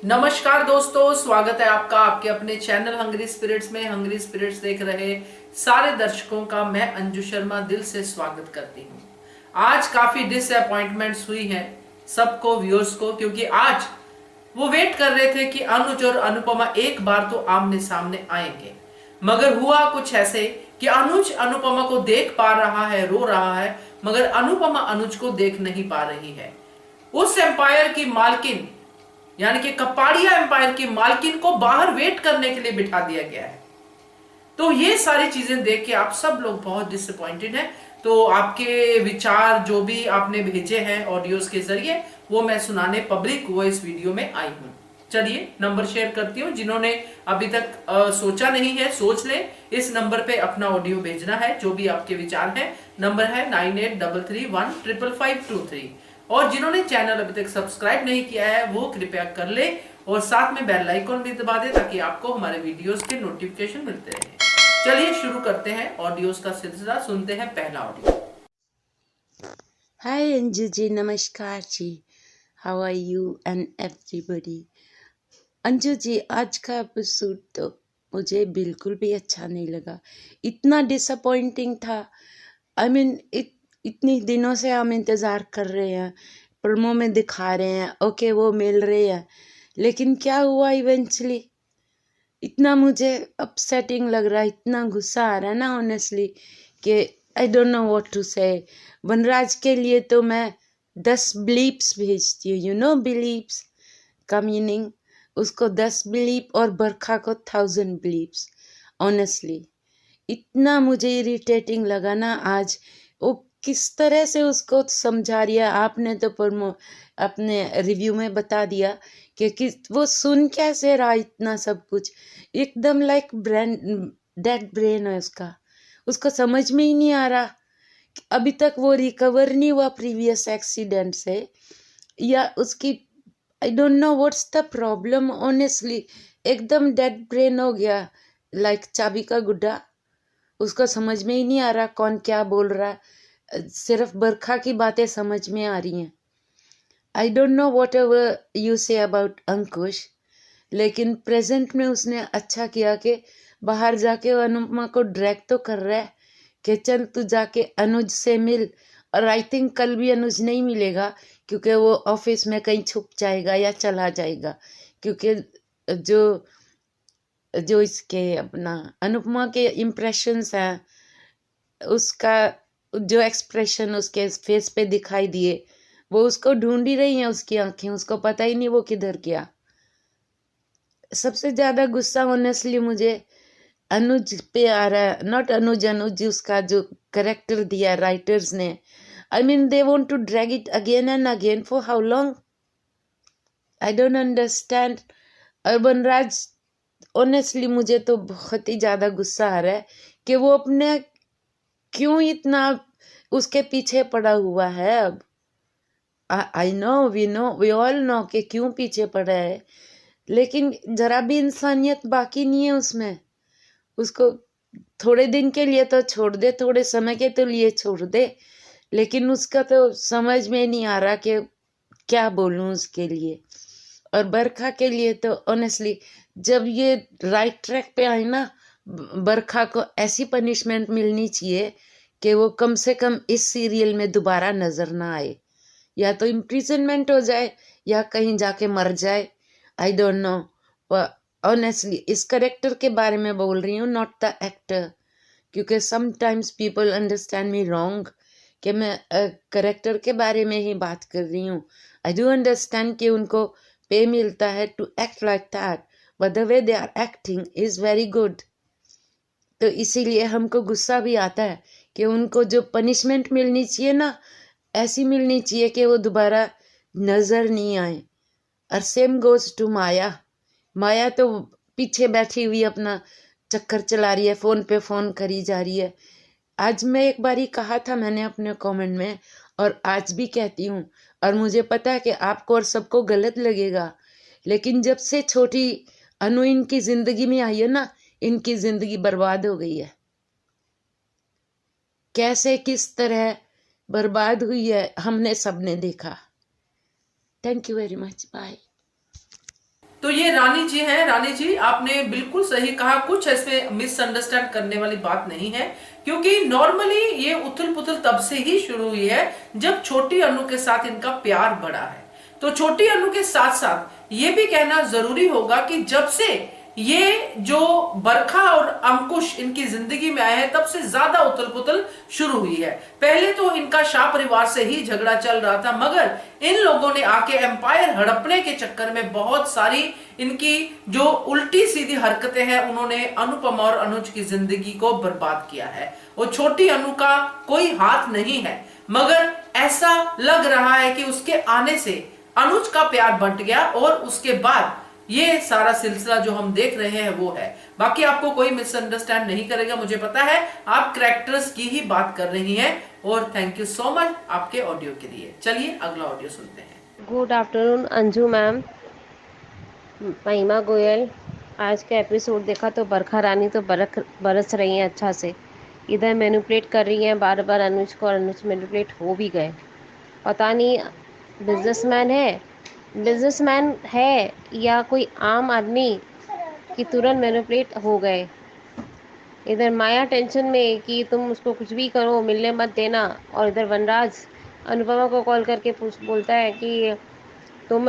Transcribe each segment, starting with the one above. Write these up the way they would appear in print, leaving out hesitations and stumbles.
नमस्कार दोस्तों, स्वागत है आपका आपके अपने चैनल हंग्री स्पिरिट्स में। हंग्री स्पिरिट्स देख रहे सारे दर्शकों का मैं अंजू शर्मा दिल से स्वागत करती हूँ। आज काफी डिसअपॉइंटमेंट्स हुई हैं सबको, व्यूअर्स को, क्योंकि आज वो वेट कर रहे थे कि अनुज और अनुपमा एक बार तो आमने सामने आएंगे, मगर हुआ कुछ ऐसे कि अनुज अनुपमा को देख पा रहा है, रो रहा है, मगर अनुपमा अनुज को देख नहीं पा रही है। उस एम्पायर की मालकिन यानी कि कपाड़िया एम्पायर की मालकिन को बाहर वेट करने के लिए बिठा दिया गया है। तो ये सारी चीजें देख के आप सब लोग बहुत डिसअपॉइंटेड हैं। तो आपके विचार जो भी आपने भेजे हैं ऑडियोज के जरिए, वो मैं सुनाने पब्लिक वॉइस वीडियो में आई हूं। चलिए नंबर शेयर करती हूँ। जिन्होंने अभी तक सोचा नहीं है, सोच ले। इस नंबर पे अपना ऑडियो भेजना है, जो भी आपके विचार है। नंबर है 9833155523। और जिन्होंने चैनल अभी तक सब्सक्राइब नहीं किया है वो कृपया कर ले, और साथ में बेल आइकॉन भी दबा दे ताकि आपको हमारे वीडियोस के नोटिफिकेशन मिलते रहे। चलिए शुरू करते हैं ऑडियोज का सिलसिला। सुनते हैं पहला ऑडियो। हाय अंजू जी, नमस्कार जी। How are you and everybody. Anju ji, आज का एपिसोड तो मुझे बिल्कुल भी अच्छा नहीं लगा। इतना डिसअपॉइंटिंग था। आई मीन इतनी दिनों से हम इंतज़ार कर रहे हैं, प्रोमो में दिखा रहे हैं, ओके वो मिल रहे हैं, लेकिन क्या हुआ इवेंचुअली। इतना मुझे अपसेटिंग लग रहा है, इतना गुस्सा आ रहा है ना ऑनेस्टली कि I don't know what to say. Vanraj के लिए तो मैं 10 ब्लीप्स भेजती हूँ, यू नो बिलीप्स का मीनिंग। उसको 10 ब्लीप और बरखा को 1000 ब्लीप्स। ऑनेस्टली इतना मुझे इरिटेटिंग लगा ना आज। वो किस तरह से उसको समझा रही है। आपने तो अपने रिव्यू में बता दिया कि वो सुन कैसे रहा इतना सब कुछ। एकदम लाइक ब्रेन डेड ब्रेन है उसका। उसको समझ में ही नहीं आ रहा। अभी तक वो रिकवर नहीं हुआ प्रीवियस एक्सीडेंट से, या उसकी आई don't know what's the problem honestly. एकदम डेड ब्रेन हो गया, लाइक चाबी का गुड्डा। उसको समझ में ही नहीं आ रहा कौन क्या बोल रहा है। सिर्फ बरखा की बातें समझ में आ रही हैं। I don't know whatever you say about Ankush, लेकिन प्रेजेंट में उसने अच्छा किया कि बाहर जाके अनुपमा को ड्रैग तो कर रहा है कि चल तू जाके अनुज से मिल। और आई थिंक कल भी अनुज नहीं मिलेगा, क्योंकि वो ऑफिस में कहीं छुप जाएगा या चला जाएगा। क्योंकि जो जो इसके अपना अनुपमा के इम्प्रेशंस हैं, उसका जो एक्सप्रेशन उसके फेस पे दिखाई दिए, वो उसको ढूंढ ही रही हैं उसकी आंखें। उसको पता ही नहीं वो किधर गया। सबसे ज्यादा गुस्सा ऑनेस्टली मुझे अनुज पे आ रहा है। नॉट अनुज, अनुज उसका जो करेक्टर दिया राइटर्स ने। I mean they want to drag it again and again for how long. I don't understand. और वनराज, ऑनेस्टली मुझे तो बहुत ही ज्यादा गुस्सा आ रहा है कि वो अपने क्यों इतना उसके पीछे पड़ा हुआ है। अब I know, we all know कि क्यों पीछे पड़ा है, लेकिन जरा भी इंसानियत बाकी नहीं है उसमें। उसको थोड़े दिन के लिए तो छोड़ दे, थोड़े समय के तो लिए छोड़ दे, लेकिन उसका तो समझ में नहीं आ रहा कि क्या बोलूं उसके लिए। और बरखा के लिए तो ऑनेस्टली जब ये राइट ट्रैक पे आई ना, बरखा को ऐसी पनिशमेंट मिलनी चाहिए कि वो कम से कम इस सीरियल में दोबारा नजर ना आए। या तो इम्प्रिजनमेंट हो जाए या कहीं जाके मर जाए। आई डोंट नो। ऑनेस्टली इस करेक्टर के बारे में बोल रही हूँ, नॉट द एक्टर, क्योंकि sometimes people understand me wrong कि मैं करेक्टर के बारे में ही बात कर रही हूँ। आई डू अंडरस्टैंड कि उनको पे मिलता है to act like that, but the way they are acting is very good. तो इसीलिए हमको गुस्सा भी आता है कि उनको जो पनिशमेंट मिलनी चाहिए ना, ऐसी मिलनी चाहिए कि वो दोबारा नजर नहीं आए। और सेम गोज टू माया। माया तो पीछे बैठी हुई अपना चक्कर चला रही है, फोन पे फोन करी जा रही है। आज मैं एक बारी कहा था मैंने अपने कमेंट में, और आज भी कहती हूँ, और मुझे पता है कि आपको और सबको गलत लगेगा, लेकिन जब से छोटी अनु इनकी जिंदगी में आई है ना, इनकी जिंदगी बर्बाद हो गई है। कैसे किस तरह बर्बाद हुई है हमने सबने देखा। Thank you very much, bye. तो ये रानी जी हैं। रानी जी, आपने बिल्कुल सही कहा, कुछ इसमें मिसअंडरस्टैंड करने वाली बात नहीं है, क्योंकि नॉर्मली ये उथल पुथल तब से ही शुरू हुई है जब छोटी अनु के साथ इनका प्यार बढ़ा है। तो छोटी अनु के साथ साथ ये भी कहना जरूरी होगा कि जब से ये जो बरखा और अंकुश इनकी जिंदगी में आए हैं, तब से ज्यादा उथल पुथल शुरू हुई है। पहले तो इनका शाह परिवार से ही झगड़ा चल रहा था, मगर इन लोगों ने आके एम्पायर हड़पने के चक्कर में बहुत सारी इनकी जो उल्टी सीधी हरकतें हैं, उन्होंने अनुपमा और अनुज की जिंदगी को बर्बाद किया है। और छोटी अनु का कोई हाथ नहीं है, मगर ऐसा लग रहा है कि उसके आने से अनुज का प्यार बंट गया और उसके बाद ये सारा सिलसिला जो हम देख रहे हैं वो है। बाकी आपको कोई मिसअंडरस्टैंड नहीं करेगा, मुझे पता है आप कैरेक्टर्स की ही बात कर रही हैं। और थैंक यू सो मच आपके ऑडियो के लिए। चलिए अगला ऑडियो सुनते हैं। गुड आफ्टरनून अंजू मैम, महिमा गोयल। आज का एपिसोड देखा तो बरखा रानी तो बरस रही हैं अच्छा से, इधर मैनिपुलेट कर रही हैं बार बार अनुज को, और अनुज मैनिपुलेट हो भी गए। पता नहीं बिजनेसमैन है या कोई आम आदमी कि तुरंत मैनिपुलेट हो गए। इधर माया टेंशन में कि तुम उसको कुछ भी करो, मिलने मत देना, और इधर वनराज अनुपमा को कॉल करके बोलता है कि तुम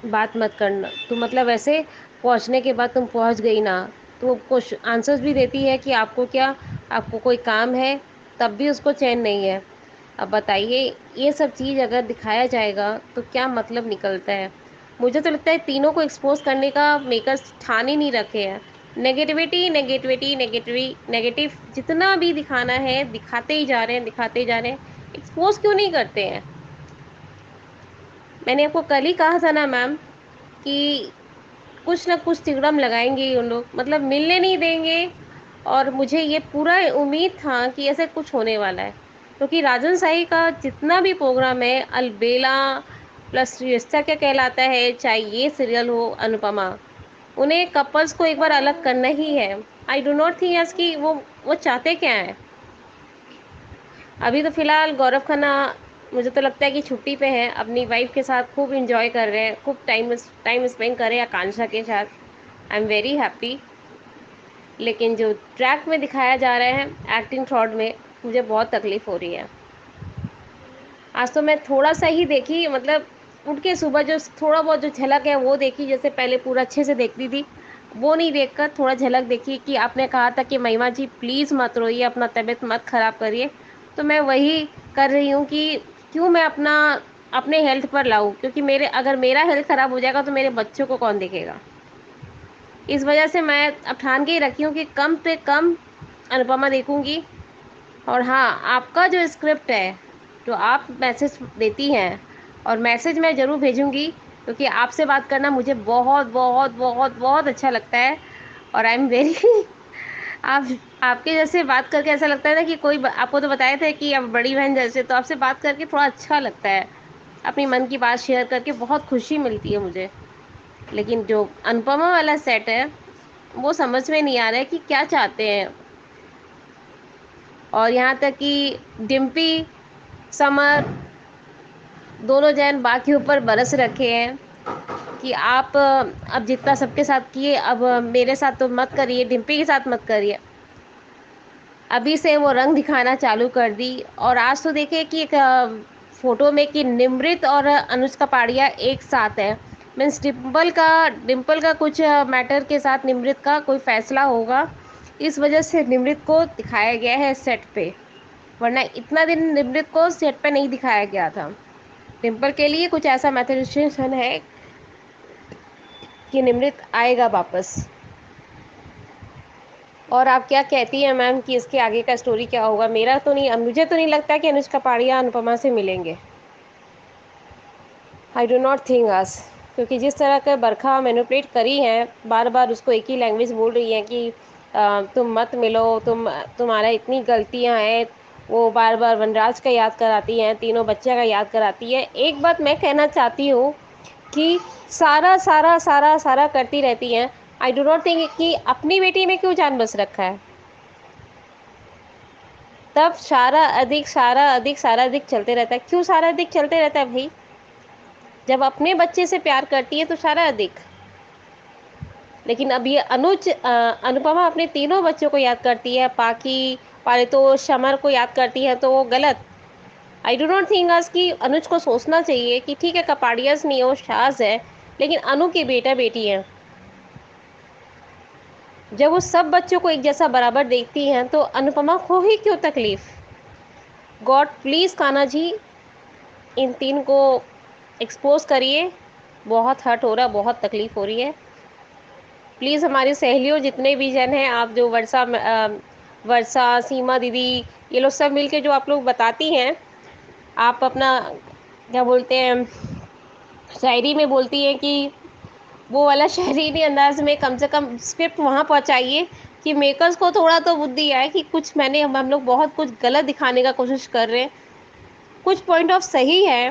बात मत करना। तो मतलब ऐसे पहुंचने के बाद तुम पहुंच गई ना, तो कुछ आंसर्स भी देती है कि आपको क्या, आपको कोई काम है, तब भी उसको चैन नहीं है। अब बताइए, ये सब चीज़ अगर दिखाया जाएगा तो क्या मतलब निकलता है। मुझे तो लगता है तीनों को एक्सपोज करने का मेकर्स ठान ही नहीं रखे हैं। नेगेटिविटी नेगेटिविटी नेगेटिव जितना भी दिखाना है दिखाते ही जा रहे हैं। एक्सपोज क्यों नहीं करते हैं। मैंने आपको कल ही कहा था ना मैम कि कुछ ना कुछ तिकड़म लगाएंगे ही उन लोग, मतलब मिलने नहीं देंगे। और मुझे ये पूरा उम्मीद था कि ऐसे कुछ होने वाला है, क्योंकि राजन साई का जितना भी प्रोग्राम है, अलबेला प्लस रिश्ता क्या कहलाता है, चाहे ये सीरियल हो, अनुपमा, उन्हें कपल्स को एक बार अलग करना ही है। आई डो नॉट थिंक कि वो चाहते क्या हैं। अभी तो फिलहाल गौरव खन्ना मुझे तो लगता है कि छुट्टी पे है, अपनी वाइफ के साथ खूब इंजॉय कर रहे हैं, खूब टाइम स्पेंड कर रहे हैं आकांक्षा के साथ। I am very happy. लेकिन जो ट्रैक में दिखाया जा रहा है एक्टिंग फ्रॉड में, मुझे बहुत तकलीफ़ हो रही है। आज तो मैं थोड़ा सा ही देखी, मतलब उठ के सुबह जो थोड़ा बहुत जो झलक है वो देखी, जैसे पहले पूरा अच्छे से देखती थी वो नहीं देखकर थोड़ा झलक देखी कि आपने कहा था कि महिमा जी प्लीज़ मत रोइए, अपना तबीयत मत ख़राब करिए। तो मैं वही कर रही हूँ कि क्यों मैं अपने हेल्थ पर लाऊं, क्योंकि अगर मेरा हेल्थ ख़राब हो जाएगा तो मेरे बच्चों को कौन देखेगा। इस वजह से मैं अब ठान के ही रखी हूँ कि कम से कम अनुपमा देखूँगी। और हाँ, आपका जो स्क्रिप्ट है, जो आप मैसेज देती हैं, और मैसेज मैं ज़रूर भेजूँगी, क्योंकि आपसे बात करना मुझे बहुत बहुत बहुत बहुत अच्छा लगता है। और आई एम वेरी आप आपके जैसे बात करके ऐसा लगता है ना कि आपको तो बताया था कि आप बड़ी बहन जैसे, तो आपसे बात करके थोड़ा अच्छा लगता है, अपनी मन की बात शेयर करके बहुत खुशी मिलती है मुझे। लेकिन जो अनुपमा वाला सेट है वो समझ में नहीं आ रहा है कि क्या चाहते हैं। और यहाँ तक कि डिम्पी, समर, दोनों जैन बात के ऊपर बरस रखे हैं कि आप अब जितना सबके साथ किए, अब मेरे साथ तो मत करिए, डिम्पी के साथ मत करिए। अभी से वो रंग दिखाना चालू कर दी। और आज तो देखे कि एक फोटो में कि निमृत और अनुज कपाड़िया एक साथ है। मीन्स डिम्पल का कुछ मैटर के साथ निमृत का कोई फैसला होगा, इस वजह से निमृत को दिखाया गया है सेट पे, वरना इतना दिन निमृत को सेट पे नहीं दिखाया गया था। डिम्पल के लिए कुछ ऐसा मैथड है कि निमृत आएगा वापस। और आप क्या कहती हैं मैम कि इसके आगे का स्टोरी क्या होगा। मुझे तो नहीं लगता कि अनुज कपाड़िया अनुपमा से मिलेंगे। आई डो नॉट थिंक अस, क्योंकि जिस तरह का बरखा मैनिपुलेट करी है, बार बार उसको एक ही लैंग्वेज बोल रही है कि तुम मत मिलो, तुम्हारा इतनी गलतियां हैं। वो बार बार वनराज का याद कराती हैं, तीनों बच्चे का याद कराती है। एक बात मैं कहना चाहती हूँ कि सारा सारा सारा सारा करती रहती हैं। आई डो नॉट थिंक कि अपनी बेटी में क्यों जान बस रखा है। तब सारा अधिक चलते रहता है। क्यों सारा अधिक चलते रहता है भाई। जब अपने बच्चे से प्यार करती है तो सारा अधिक, लेकिन अब ये अनुपमा अपने तीनों बच्चों को याद करती है, पाकी, पारितोष, समर को याद करती है, तो वो गलत। आई डू नॉट थिंक आज कि अनुज को सोचना चाहिए कि ठीक है कपाड़ियाज नहीं है, वो शाज है, लेकिन अनु की बेटा बेटी है। जब वो सब बच्चों को एक जैसा बराबर देखती हैं तो अनुपमा को ही क्यों तकलीफ। गॉड प्लीज कान्हा जी इन तीन को एक्सपोज करिए। बहुत हर्ट हो रहा है, बहुत तकलीफ हो रही है। प्लीज़ हमारी सहेलियों जितने भी जन हैं, आप जो वर्षा, सीमा दीदी, ये लोग सब मिलके जो आप लोग बताती हैं, आप अपना क्या बोलते हैं शायरी में बोलती हैं कि वो वाला शायरी अंदाज में कम से कम स्क्रिप्ट वहाँ पहुँचाइए कि मेकर्स को थोड़ा तो बुद्धि आए कि कुछ हम लोग बहुत कुछ गलत दिखाने का कोशिश कर रहे हैं। कुछ पॉइंट ऑफ सही है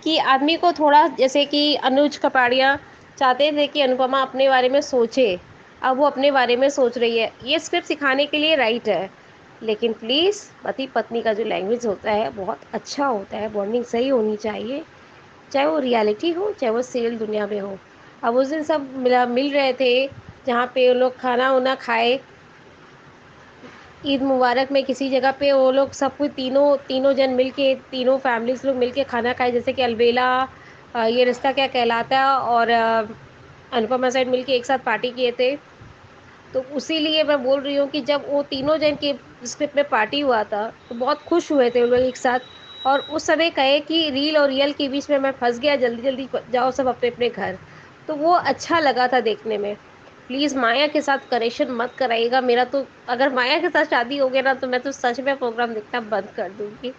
कि आदमी को थोड़ा, जैसे कि अनुज कपाड़िया चाहते थे कि अनुपमा अपने बारे में सोचे, अब वो अपने बारे में सोच रही है, ये स्क्रिप्ट सिखाने के लिए राइट है। लेकिन प्लीज़ पति पत्नी का जो लैंग्वेज होता है बहुत अच्छा होता है, बॉन्डिंग सही होनी चाहिए, चाहे वो रियलिटी हो चाहे वो सीरियल दुनिया में हो। अब उस दिन सब मिल रहे थे जहाँ पे वो लोग खाना वाना खाए ईद मुबारक में, किसी जगह पे वो लोग सब कुछ तीनों जन मिल के, तीनों फैमिलीज लोग मिल के खाना खाए, जैसे कि अलबेला, ये रिश्ता क्या कहलाता है और अनुपमा साइड मिल के एक साथ पार्टी किए थे। तो उसी लिए मैं बोल रही हूँ कि जब वो तीनों जन के स्क्रिप्ट में पार्टी हुआ था तो बहुत खुश हुए थे वो लोग एक साथ, और उस समय कहे कि रील और रियल के बीच में मैं फंस गया, जल्दी जल्दी जाओ सब अपने अपने घर। तो वो अच्छा लगा था देखने में। प्लीज़ माया के साथ करेक्शन मत कराइएगा। मेरा तो अगर माया के साथ शादी हो गया ना तो मैं तो सच में प्रोग्राम देखना बंद कर दूंगी।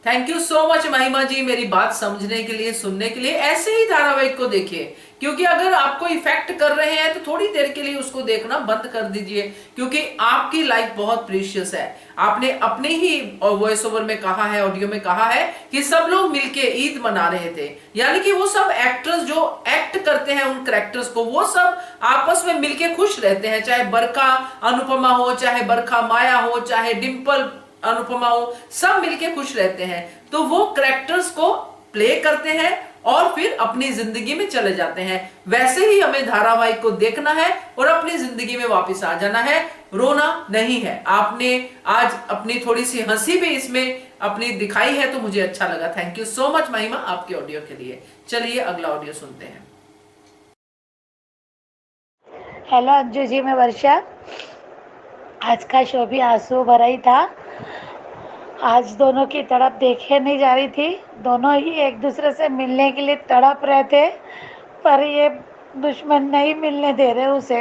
थैंक यू सो मच महिमा जी, मेरी बात समझने के लिए, सुनने के लिए। ऐसे ही धारावाहिक को देखिए, क्योंकि अगर आपको इफेक्ट कर रहे हैं तो थोड़ी देर के लिए उसको देखना बंद कर दीजिए, क्योंकि आपकी लाइफ बहुत प्रीशियस है। आपने अपने ही वॉइस ओवर में कहा है, ऑडियो में कहा है कि सब लोग मिलके ईद मना रहे थे, यानी कि वो सब एक्टर्स जो एक्ट करते हैं उन कैरेक्टर्स को, वो सब आपस में मिलके खुश रहते हैं, चाहे बरखा अनुपमा हो, चाहे बरखा माया हो, चाहे डिंपल अनुपमा हो, सब मिलके खुश रहते हैं। तो वो कैरेक्टर्स को प्ले करते हैं और फिर अपनी जिंदगी में चले जाते हैं। वैसे ही हमें धारावाहिक को देखना है और अपनी जिंदगी में वापस आ जाना है, रोना नहीं है। आपने आज अपनी थोड़ी सी हंसी भी इसमें अपनी दिखाई है तो मुझे अच्छा लगा। थैंक यू सो मच महिमा आपके ऑडियो के लिए। चलिए अगला ऑडियो सुनते हैं। हेलो अंजू जी, मैं वर्षा। आज का शो भी आंसू भरा ही था। आज दोनों की तड़प देखे नहीं जा रही थी, दोनों ही एक दूसरे से मिलने के लिए तड़प रहे थे, पर ये दुश्मन नहीं मिलने दे रहे उसे।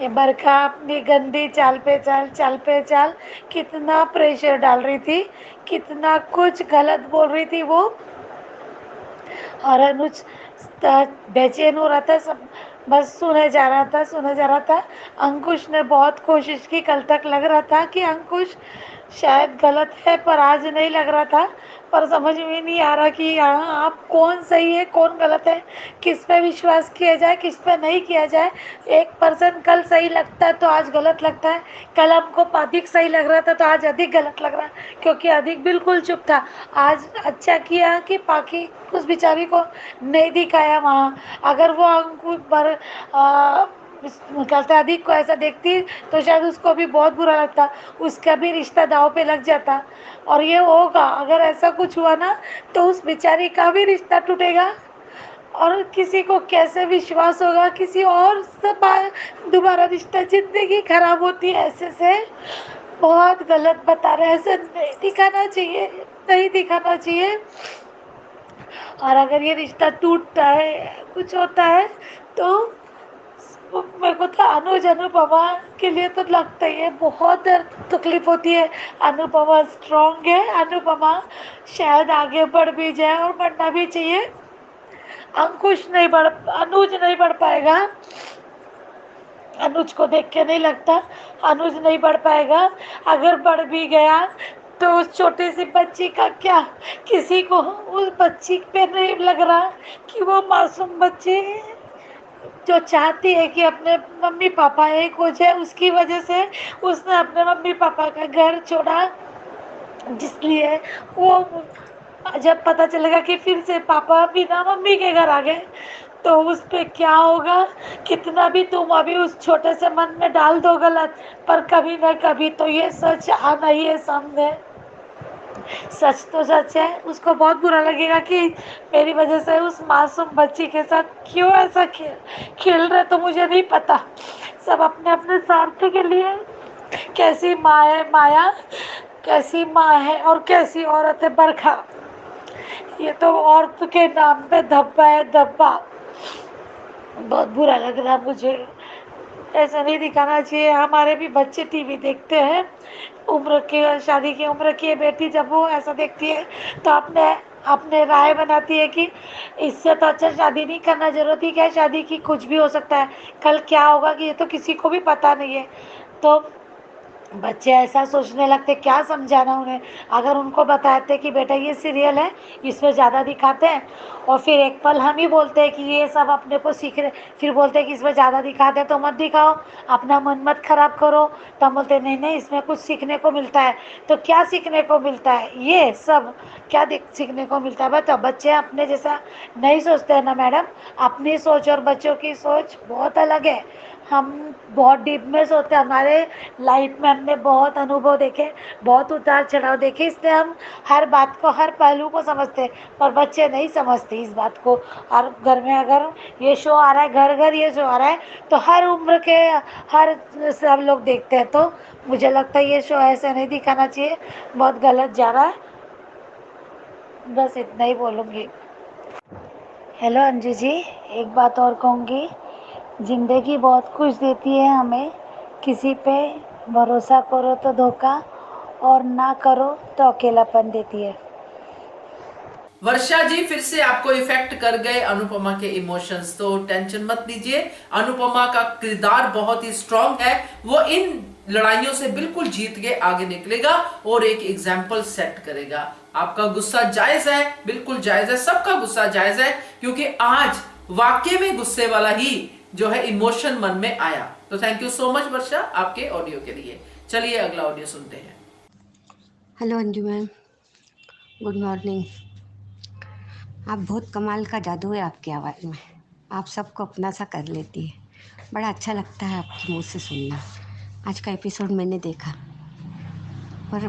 ये बरखा अपनी गंदी चाल पे चाल कितना प्रेशर डाल रही थी, कितना कुछ गलत बोल रही थी वो। और अनुज बेचैन हो रहा था, सब बस सुने जा रहा था। अंकुश ने बहुत कोशिश की, कल तक लग रहा था कि अंकुश शायद गलत है, पर आज नहीं लग रहा था। पर समझ में नहीं आ रहा कि यहाँ आप कौन सही है कौन गलत है, किस पे विश्वास किया जाए किस पे नहीं किया जाए। एक पर्सन कल सही लगता है तो आज गलत लगता है, कल हमको अधिक सही लग रहा था तो आज अधिक गलत लग रहा है, क्योंकि अधिक बिल्कुल चुप था। आज अच्छा किया कि पाकि उस बेचारी को नहीं दिखाया वहाँ। अगर वो अंकुश पर कहते अधिक को ऐसा देखती तो शायद उसको भी बहुत बुरा लगता, उसका भी रिश्ता दाव पे लग जाता। और ये होगा, अगर ऐसा कुछ हुआ ना तो उस बेचारी का भी रिश्ता टूटेगा और किसी को कैसे विश्वास होगा किसी और से दोबारा रिश्ता, जिंदगी खराब होती है ऐसे से। बहुत गलत बता रहे हैं, ऐसे नहीं दिखाना चाहिए, नहीं दिखाना चाहिए। और अगर ये रिश्ता टूटता है कुछ होता है तो मेरे को तो अनुज अनुपमा के लिए तो लगता ही है, बहुत तकलीफ होती है। अनुपमा स्ट्रॉन्ग है, अनुपमा शायद आगे बढ़ भी जाए और बढ़ना भी चाहिए। अनुज नहीं बढ़ पाएगा। अनुज को देख के नहीं लगता अनुज नहीं बढ़ पाएगा। अगर बढ़ भी गया तो उस छोटी सी बच्ची का क्या, किसी को उस बच्ची पे नहीं लग रहा कि वो मासूम बच्ची जो चाहती है कि अपने मम्मी पापा एक हो जाए, उसकी वजह से उसने अपने मम्मी पापा का घर छोड़ा। जिसलिए वो जब पता चलेगा कि फिर से पापा बिना मम्मी के घर आ गए तो उस पे क्या होगा? कितना भी तुम अभी उस छोटे से मन में डाल दो गलत, पर कभी न कभी तो ये सच आना ही है सामने। सच तो सच है। उसको बहुत बुरा लगेगा कि मेरी वजह से उस मासूम बच्ची के साथ क्यों ऐसा खेल रहे, तो मुझे नहीं पता। सब अपने अपने स्वार्थ के लिए। कैसी माँ है माया, कैसी माँ है और कैसी औरत है बरखा। ये तो औरत के नाम पे धब्बा है धब्बा। बहुत बुरा लग रहा मुझे। ऐसा नहीं दिखाना चाहिए। हमारे भी बच्चे टीवी देखते हैं, उम्र की शादी की उम्र की बेटी जब वो ऐसा देखती है तो अपने अपने राय बनाती है कि इससे तो अच्छा शादी नहीं करना, जरूरत ही क्या है शादी की, कुछ भी हो सकता है, कल क्या होगा कि ये तो किसी को भी पता नहीं है। तो बच्चे ऐसा सोचने लगते, क्या समझाना उन्हें। अगर उनको बताते कि बेटा ये सीरियल है, इसमें ज़्यादा दिखाते हैं, और फिर एक पल हम ही बोलते हैं कि ये सब अपने को सीख रहे, फिर बोलते हैं कि इसमें ज़्यादा दिखाते हैं तो मत दिखाओ, अपना मन मत खराब करो, तो हम बोलते नहीं नहीं इसमें कुछ सीखने को मिलता है। तो क्या सीखने को मिलता है? ये सब क्या सीखने को मिलता है? बताओ। बच्चे अपने जैसा नहीं सोचते हैं ना मैडम। अपनी सोच और बच्चों की सोच बहुत अलग है। हम बहुत डीप में सोचते हैं। हमारे लाइफ में हमने बहुत अनुभव देखे, बहुत उतार चढ़ाव देखे, इसलिए हम हर बात को, हर पहलू को समझते हैं। पर बच्चे नहीं समझते इस बात को। और घर में अगर ये शो आ रहा है, घर घर ये शो आ रहा है, तो हर उम्र के हर सब लोग देखते हैं। तो मुझे लगता है ये शो ऐसे नहीं दिखाना चाहिए, बहुत गलत जा रहा है। बस इतना ही बोलूँगी। हेलो अंजू जी, एक बात और कहूँगी। ज़िंदगी बहुत कुछ देती है हमें। किसी पे भरोसा करो तो धोखा, और ना करो तो अकेलापन देती है। वर्षा जी फिर से आपको इफेक्ट कर गए अनुपमा के इमोशंस, तो टेंशन मत लीजिए। अनुपमा का किरदार बहुत ही स्ट्रांग है, वो इन लड़ाइयों से बिल्कुल जीत के आगे निकलेगा और एक एग्जाम्पल सेट करेगा। आपका गुस्सा जायज है, बिल्कुल जायज है, सबका गुस्सा जायज है, क्योंकि आज वाकई में गुस्से वाला ही जो है इमोशन मन में आया। तो थैंक यू सो मच वर्षा आपके ऑडियो के लिए। चलिए अगला ऑडियो सुनते हैं। Hello Anju ma'am, good morning. आप बहुत कमाल का जादू है आपकी आवाज़ में। आप सबको अपना सा कर लेती है। बड़ा अच्छा लगता है आपके मुंह से सुनना। आज का एपिसोड मैंने देखा, पर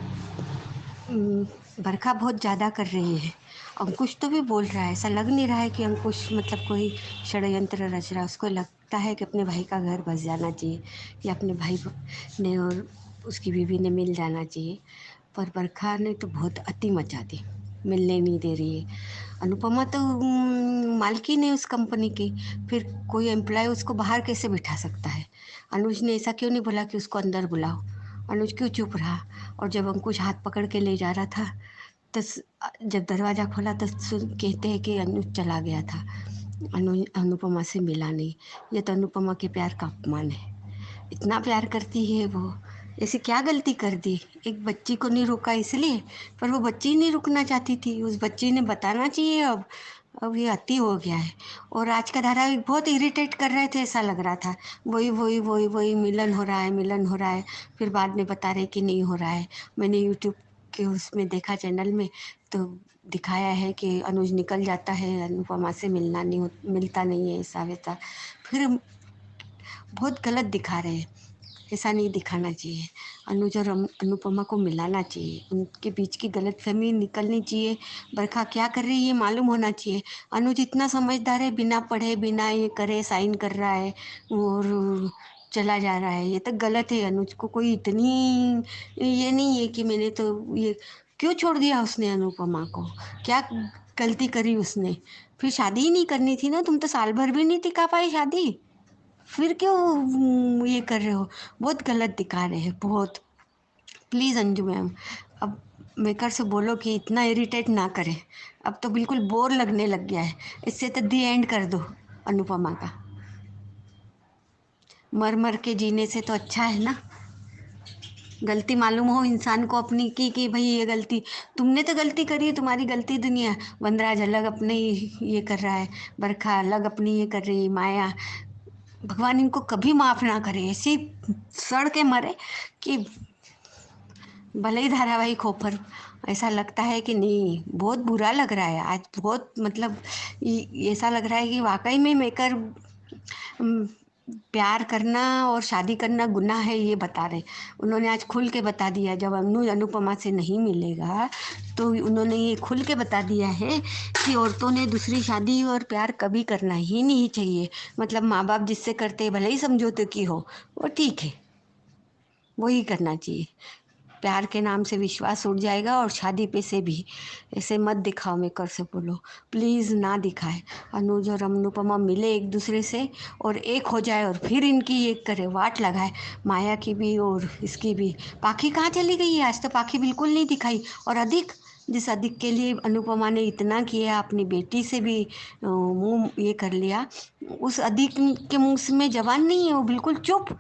बरखा बहुत ज़्यादा कर रही है। अंकुश तो भी बोल रहा है, ऐसा लग नहीं रहा है कि अंकुश मतलब कोई षड्यंत्र रच रहा है। उसको लगता है कि अपने भाई का घर बस जाना चाहिए, या अपने भाई ने और उसकी बीवी ने मिल जाना चाहिए। पर बरखा ने तो बहुत अति मचा दी, मिलने नहीं दे रही है। अनुपमा तो मालकिन है उस कंपनी की, फिर कोई एम्प्लॉय उसको बाहर कैसे बिठा सकता है? अनुज ने ऐसा क्यों नहीं बोला कि उसको अंदर बुलाओ? अनुज क्यों चुप रहा? और जब अंकुश हाथ पकड़ के ले जा रहा था, तो जब दरवाज़ा खोला तो कहते हैं कि अनुज चला गया था, अनुपमा से मिला नहीं। ये तो अनुपमा के प्यार का अपमान है। इतना प्यार करती है वो, ऐसी क्या गलती कर दी? एक बच्ची को नहीं रोका इसलिए, पर वो बच्ची नहीं रुकना चाहती थी। उस बच्ची ने बताना चाहिए। अब ये अति हो गया है। और आज का धारावाहिक बहुत इरिटेट कर रहे थे, ऐसा लग रहा था वही वही वही वही मिलन हो रहा है, मिलन हो रहा है, फिर बाद में बता रहे कि नहीं हो रहा है। मैंने यूट्यूब के उसमें देखा, चैनल में, तो दिखाया है कि अनुज निकल जाता है, अनुपमा से मिलता नहीं है, ऐसा वैसा। फिर बहुत गलत दिखा रहे हैं। ऐसा नहीं दिखाना चाहिए। अनुज और अनुपमा को मिलाना चाहिए, उनके बीच की गलतफहमी निकलनी चाहिए। बरखा क्या कर रही है मालूम होना चाहिए। अनुज इतना समझदार है, बिना पढ़े बिना ये करे साइन कर रहा है और चला जा रहा है। ये तो गलत है। अनुज को कोई इतनी ये नहीं है कि मैंने तो ये क्यों छोड़ दिया उसने अनुपमा को? क्या गलती करी उसने? फिर शादी ही नहीं करनी थी ना? तुम तो साल भर भी नहीं टिका पाई शादी, फिर क्यों ये कर रहे हो? बहुत गलत दिखा रहे हैं, बहुत। प्लीज़ अंजू मैम, अब मेकर से बोलो कि इतना इरिटेट ना करें। अब तो बिल्कुल बोर लगने लग गया है। इससे तो दी एंड कर दो अनुपमा का। मर मर के जीने से तो अच्छा है ना। गलती मालूम हो इंसान को अपनी की कि भाई ये गलती तुमने तो गलती करी है, तुम्हारी गलती दुनिया। वनराज अलग अपने ये कर रहा है, बरखा अलग अपनी ये कर रही है, माया। भगवान इनको कभी माफ़ ना करे, ऐसी सड़ के मरे कि भले ही धारावाहिक हो पर ऐसा लगता है कि नहीं, बहुत बुरा लग रहा है आज, बहुत मतलब ऐसा लग रहा है कि वाकई में मेकर प्यार करना और शादी करना गुनाह है, ये बता रहे। उन्होंने आज खुल के बता दिया, जब अनुपमा से नहीं मिलेगा तो उन्होंने ये खुल के बता दिया है कि औरतों ने दूसरी शादी और प्यार कभी करना ही नहीं चाहिए। मतलब माँ बाप जिससे करते भले ही समझौते की हो, वो ठीक है, वही करना चाहिए। प्यार के नाम से विश्वास उठ जाएगा और शादी पे से भी। ऐसे मत दिखाओ, मेकर से बोलो प्लीज़ ना दिखाए। अनुज और अनुपमा मिले एक दूसरे से और एक हो जाए और फिर इनकी एक करे, वाट लगाए माया की भी और इसकी भी। पाखी कहाँ चली गई है? आज तो पाखी बिल्कुल नहीं दिखाई। और अधिक, जिस अधिक के लिए अनुपमा ने इतना किया, अपनी बेटी से भी मुंह ये कर लिया, उस अधिक के मुंह में जबान नहीं है, वो बिल्कुल चुप।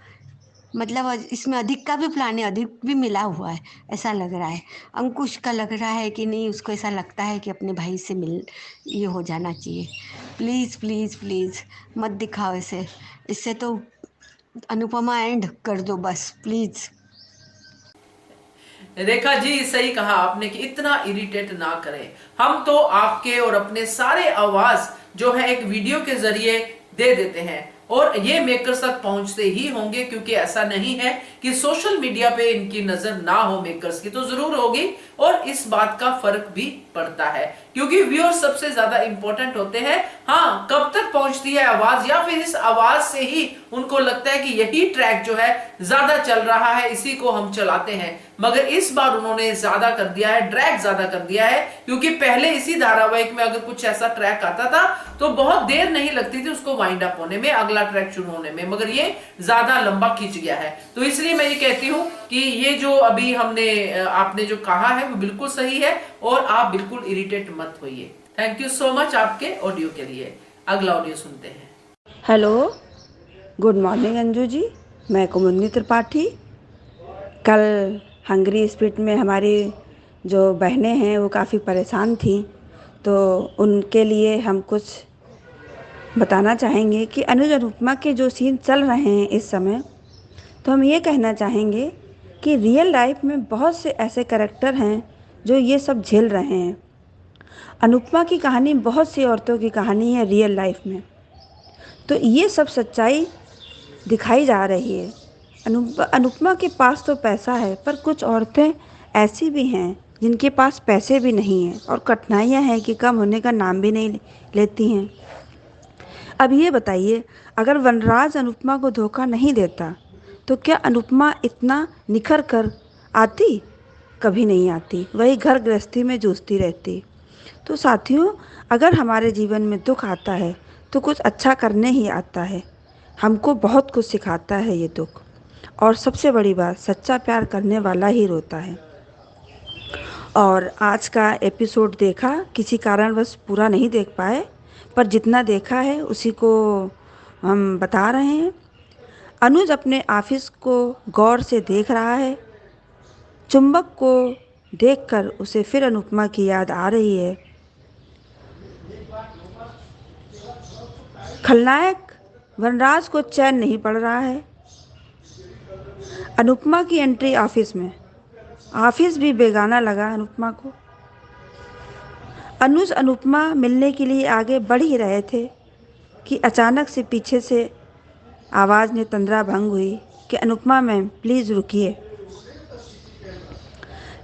मतलब इसमें अधिक का भी प्लान है, अधिक भी मिला हुआ है ऐसा लग रहा है। अंकुश का लग रहा है कि नहीं, उसको ऐसा लगता है कि अपने भाई से मिल ये हो जाना चाहिए। प्लीज़ प्लीज़ प्लीज़ मत दिखाओ ऐसे, इससे तो अनुपमा एंड कर दो बस प्लीज़। रेखा जी, सही कहा आपने कि इतना इरिटेट ना करें। हम तो आपके और अपने सारे आवाज जो है एक वीडियो के जरिए दे देते हैं और ये मेकर्स तक पहुंचते ही होंगे, क्योंकि ऐसा नहीं है कि सोशल मीडिया पे इनकी नजर ना हो। मेकर्स की तो जरूर होगी और इस बात का फर्क भी पड़ता है, क्योंकि व्यूअर्स सबसे ज्यादा इंपॉर्टेंट होते हैं। हाँ, कब तक पहुंचती है आवाज, या फिर इस आवाज से ही उनको लगता है कि यही ट्रैक जो है ज्यादा चल रहा है, इसी को हम चलाते हैं। मगर इस बार उन्होंने ज्यादा कर दिया है, ड्रैग ज्यादा कर दिया है, क्योंकि पहले इसी धारावाहिक में अगर कुछ ऐसा ट्रैक आता था तो बहुत देर नहीं लगती थी उसको वाइंड अप होने में, अगला ट्रैक शुरू होने में, मगर ये ज्यादा लंबा खींच गया है। तो इसलिए मैं ये कहती हूं कि ये जो अभी आपने जो कहा है वो बिल्कुल सही है और आप बिल्कुल इरिटेट मत होइए। थैंक यू सो मच आपके ऑडियो के लिए। अगला ऑडियो सुनते हैं। Hello, good morning Anju ji, मैं कुमुदनी त्रिपाठी। कल हंगरी स्पिरिट में हमारी जो बहनें हैं वो काफ़ी परेशान थी, तो उनके लिए हम कुछ बताना चाहेंगे कि अनुज अनुपमा के जो सीन चल रहे हैं इस समय, तो हम ये कहना चाहेंगे कि रियल लाइफ में बहुत से ऐसे कैरेक्टर हैं जो ये सब झेल रहे हैं। अनुपमा की कहानी बहुत सी औरतों की कहानी है रियल लाइफ में, तो ये सब सच्चाई दिखाई जा रही है। अनुपमा के पास तो पैसा है, पर कुछ औरतें ऐसी भी हैं जिनके पास पैसे भी नहीं हैं और कठिनाइयाँ हैं कि कम होने का नाम भी नहीं लेती हैं। अब ये बताइए, अगर वनराज अनुपमा को धोखा नहीं देता तो क्या अनुपमा इतना निखर कर आती? कभी नहीं आती, वही घर गृहस्थी में जूझती रहती। तो साथियों, अगर हमारे जीवन में दुख आता है तो कुछ अच्छा करने ही आता है। हमको बहुत कुछ सिखाता है ये दुख, और सबसे बड़ी बात, सच्चा प्यार करने वाला ही रोता है। और आज का एपिसोड देखा, किसी कारणवश पूरा नहीं देख पाए, पर जितना देखा है उसी को हम बता रहे हैं। अनुज अपने ऑफिस को गौर से देख रहा है। चुंबक को देखकर उसे फिर अनुपमा की याद आ रही है। खलनायक वनराज को चैन नहीं पड़ रहा है। अनुपमा की एंट्री ऑफिस में, ऑफिस भी बेगाना लगा अनुपमा को। अनुज अनुपमा मिलने के लिए आगे बढ़ ही रहे थे कि अचानक से पीछे से आवाज़ में तंद्रा भंग हुई कि अनुपमा मैम प्लीज़ रुकिए।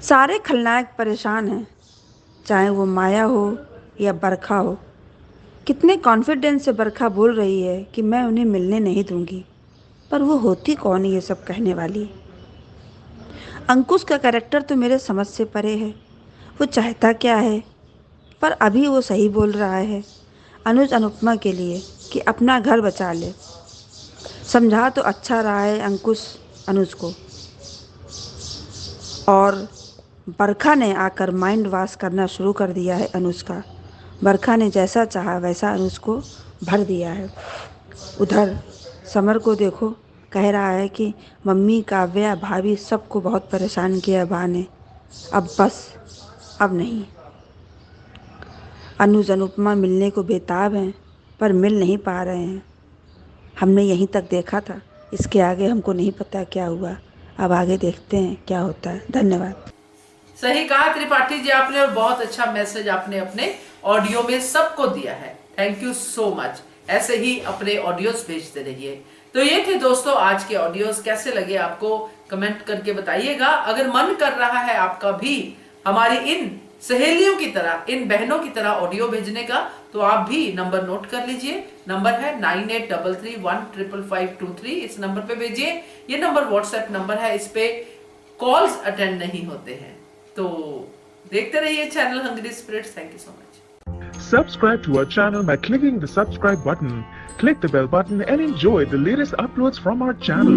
सारे खलनायक परेशान हैं, चाहे वो माया हो या बरखा हो। कितने कॉन्फिडेंस से बरखा बोल रही है कि मैं उन्हें मिलने नहीं दूंगी, पर वो होती कौन है ये सब कहने वाली? अंकुश का कैरेक्टर तो मेरे समझ से परे है। वो चाहता क्या है, पर अभी वो सही बोल रहा है अनुज अनुपमा के लिए कि अपना घर बचा ले। समझा तो अच्छा रहा है अंकुश अनुज को, और बरखा ने आकर माइंड वॉश करना शुरू कर दिया है अनुज का। बरखा ने जैसा चाहा वैसा अनुज को भर दिया है। उधर समर को देखो, कह रहा है कि मम्मी, काव्या, भाभी सबको बहुत परेशान किया बा ने, अब बस, अब नहीं। अनुज अनुपमा मिलने को बेताब हैं, पर मिल नहीं पा रहे हैं। हमने यहीं तक देखा था, इसके आगे हमको नहीं पता क्या हुआ। अब आगे देखते हैं क्या होता है। धन्यवाद। सही कहा त्रिपाठी जी आपने, और बहुत अच्छा मैसेज आपने अपने ऑडियो में सबको दिया है। Thank you so much. ऐसे ही अपने ऑडियोस भेजते रहिए। तो ये थे दोस्तों आज के ऑडियोस, कैसे लगे आपको कमेंट करके बताइएगा। अगर मन कर रहा है आपका भी हमारी इन सहेलियों की तरह, इन बहनों की तरह ऑडियो भेजने का, तो आप भी नंबर नोट कर लीजिए। नंबर है 9833155523। इस नंबर पे भेजिए। ये नंबर व्हाट्सएप नंबर है, इस पे कॉल्स अटेंड नहीं होते हैं। तो देखते रहिए channel Hungry Spirits. Thank you so much. Subscribe to our channel by clicking the subscribe button. Click the bell button and enjoy the latest uploads from our channel.